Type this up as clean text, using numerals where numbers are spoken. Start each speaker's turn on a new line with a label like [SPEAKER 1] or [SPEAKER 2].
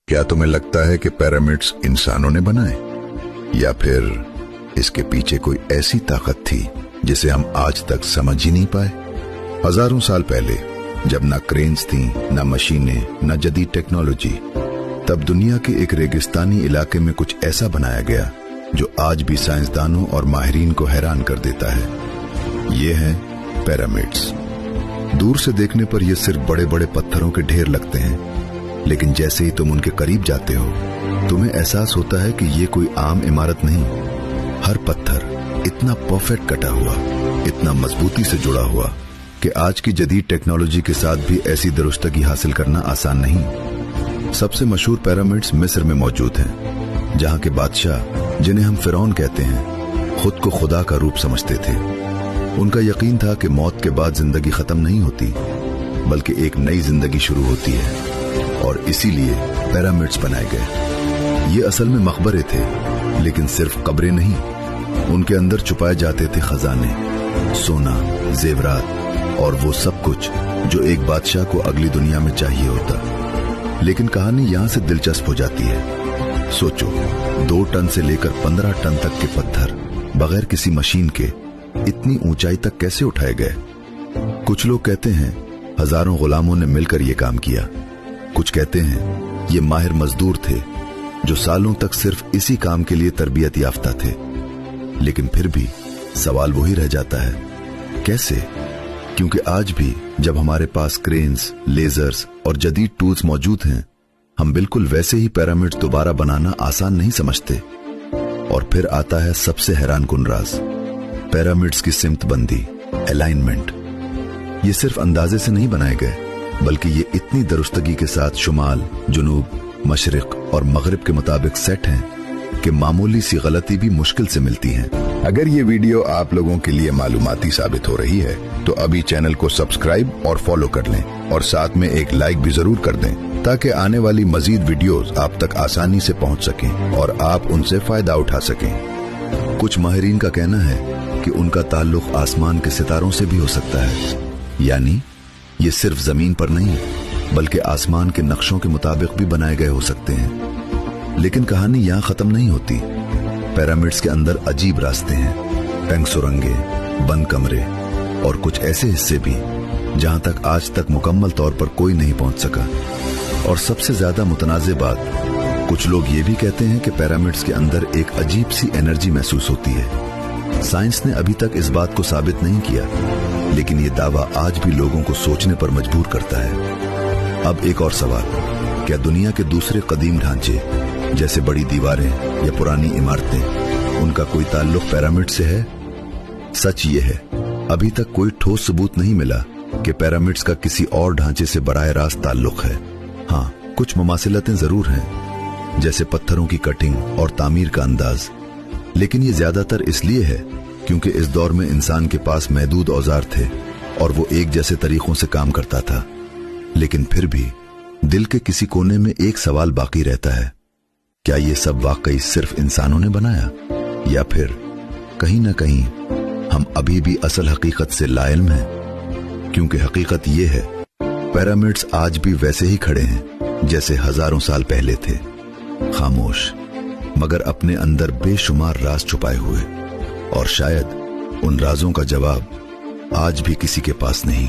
[SPEAKER 1] क्या तुम्हें लगता है कि पिरामिड्स इंसानों ने बनाए, या फिर इसके पीछे कोई ऐसी ताकत थी जिसे हम आज तक समझ ही नहीं पाए? हजारों साल पहले, जब ना क्रेन्स थी, ना मशीनें, ना जदीद टेक्नोलॉजी, तब दुनिया के एक रेगिस्तानी इलाके में कुछ ऐसा बनाया गया जो आज भी साइंसदानों और माहिरीन को हैरान कर देता है। ये है पिरामिड्स। दूर से देखने पर ये सिर्फ बड़े बड़े पत्थरों के ढेर लगते हैं, लेकिन जैसे ही तुम उनके करीब जाते हो, तुम्हें एहसास होता है कि ये कोई आम इमारत नहीं। हर पत्थर इतना परफेक्ट कटा हुआ, इतना मजबूती से जुड़ा हुआ कि आज की जदीद टेक्नोलॉजी के साथ भी ऐसी दुरुस्तगी हासिल करना आसान नहीं। सबसे मशहूर पिरामिड्स मिस्र में मौजूद हैं, जहां के बादशाह, जिन्हें हम फिरौन कहते हैं, खुद को खुदा का रूप समझते थे। उनका यकीन था कि मौत के बाद जिंदगी खत्म नहीं होती, बल्कि एक नई जिंदगी शुरू होती है, और इसीलिए पिरामिड्स बनाए गए। ये असल में मकबरे थे, लेकिन सिर्फ कब्रें नहीं, उनके अंदर छुपाए जाते थे खजाने, सोना, जेवरात और वो सब कुछ जो एक बादशाह को अगली दुनिया में चाहिए होता। लेकिन कहानी यहां से दिलचस्प हो जाती है। सोचो, 2 टन से लेकर 15 टन तक के पत्थर बगैर किसी मशीन के इतनी ऊंचाई तक कैसे उठाए गए? कुछ लोग कहते हैं हजारों गुलामों ने मिलकर यह काम किया। कुछ कहते हैं ये माहिर मजदूर थे जो सालों तक सिर्फ इसी काम के लिए तरबियत याफ्ता थे। लेकिन फिर भी सवाल वही रह जाता है, कैसे? क्योंकि आज भी जब हमारे पास क्रेन्स, लेजर्स और जदीद टूल्स मौजूद हैं, हम बिल्कुल वैसे ही पिरामिड्स दोबारा बनाना आसान नहीं समझते। और फिर आता है सबसे हैरानकुन राज, पिरामिड्स की सिमतबंदी, अलाइनमेंट। ये सिर्फ अंदाजे से नहीं बनाए गए, बल्कि ये इतनी दुरुस्तगी के साथ शुमाल, जुनूब, मशरिक और मगरिब के मुताबिक सेट हैं कि मामूली सी गलती भी मुश्किल से मिलती है। अगर ये वीडियो आप लोगों के लिए मालूमाती साबित हो रही है, तो अभी चैनल को सब्सक्राइब और फॉलो कर लें, और साथ में एक लाइक भी जरूर कर दें, ताकि आने वाली मजीद वीडियोस आप तक आसानी से पहुंच सकें और आप उनसे फायदा उठा सकें। कुछ माहिरीन का कहना है कि उनका ताल्लुक आसमान के सितारों से भी हो सकता है, यानी ये सिर्फ जमीन पर नहीं, बल्कि आसमान के नक्शों के मुताबिक भी बनाए गए हो सकते हैं। लेकिन कहानी यहाँ खत्म नहीं होती। पिरामिड्स के अंदर अजीब रास्ते हैं, तंग सुरंगें, बंद कमरे और कुछ ऐसे हिस्से भी जहां तक आज तक मुकम्मल तौर पर कोई नहीं पहुंच सका। और सबसे ज्यादा मुतनाज़े बात, कुछ लोग ये भी कहते हैं कि पिरामिड्स के अंदर एक अजीब सी एनर्जी महसूस होती है। साइंस ने अभी तक इस बात को साबित नहीं किया, लेकिन ये दावा आज भी लोगों को सोचने पर मजबूर करता है। अब एक और सवाल, क्या दुनिया के दूसरे कदीम ढांचे जैसे बड़ी दीवारें या पुरानी इमारतें, उनका कोई ताल्लुक पिरामिड से है? सच ये है, अभी तक कोई ठोस सबूत नहीं मिला कि पिरामिड्स का किसी और ढांचे से बराह रास्त ताल्लुक है। हाँ, कुछ मुमासिलतें जरूर हैं, जैसे पत्थरों की कटिंग और तामीर का अंदाज, लेकिन ये ज्यादातर इसलिए है क्योंकि इस दौर में इंसान के पास महदूद औजार थे और वो एक जैसे तरीकों से काम करता था। लेकिन फिर भी दिल के किसी कोने में एक सवाल बाकी रहता है, क्या ये सब वाकई सिर्फ इंसानों ने बनाया, या फिर कहीं ना कहीं हम अभी भी असल हकीकत से लाइल्म हैं? क्योंकि हकीकत ये है, पिरामिड्स आज भी वैसे ही खड़े हैं जैसे हजारों साल पहले थे, खामोश, मगर अपने अंदर बेशुमार राज छुपाए हुए। और शायद उन राजों का जवाब आज भी किसी के पास नहीं।